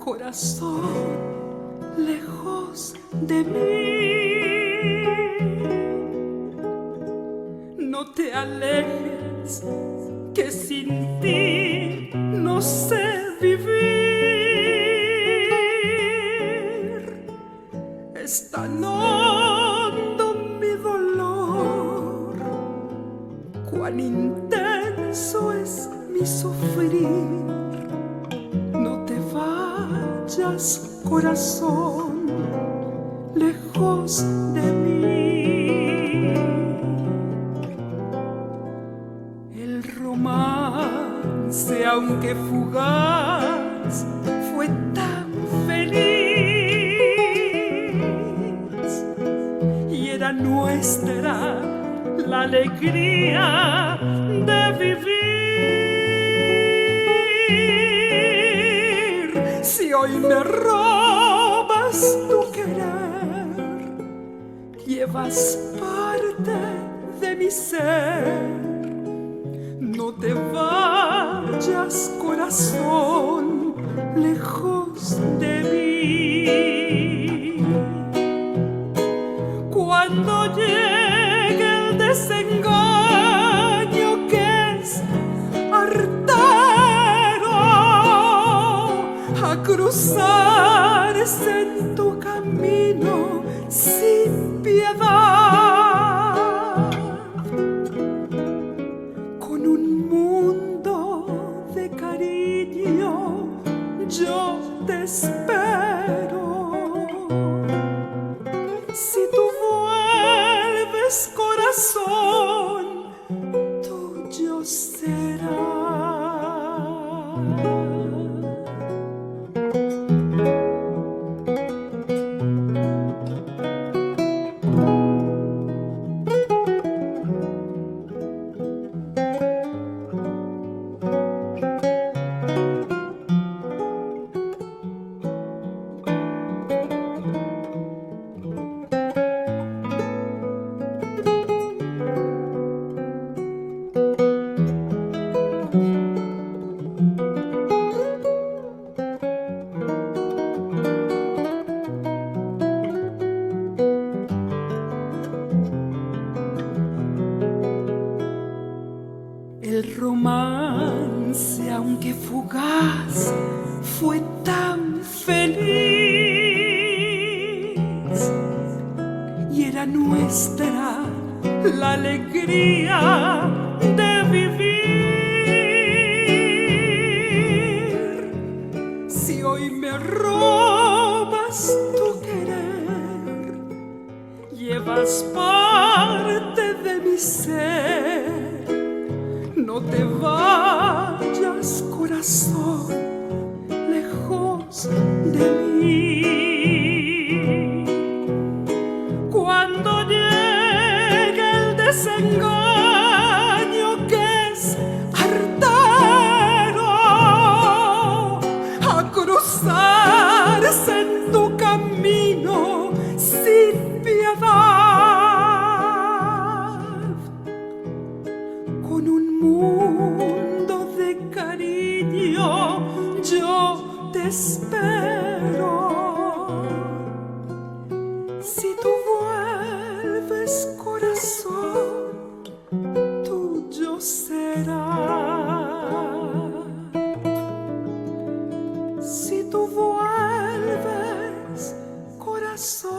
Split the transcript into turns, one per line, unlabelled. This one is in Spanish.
corazón, lejos de mí. No te alejes, que sin ti no sé vivir. Es tan hondo mi dolor, cuán intenso es mi sufrir. No te vayas, corazón, lejos de mí. El romance, aunque fugaz, fue tan feliz y era nuestra la alegría de vivir. Si hoy me robas tu querer, llevas parte de mi ser. No te vayas, corazón, lejos de mí. Cuando llegue el desengaño que es artero a cruzarse en tu camino sin piedad, con un mundo de cariño yo te espero. Si tú vuelves, corazón, tuyo será. El romance, aunque fugaz, fue tan feliz y era nuestra la alegría de vivir. Si hoy me robas tu querer, llevas parte de mi ser. No te vayas, corazón, lejos de mí. Cuando llegue el desengaño que es artero a cruzarse en tu camino sin piedad, con un mundo de cariño yo te espero. Si tú vuelves, corazón, tuyo será. Si tú vuelves, corazón,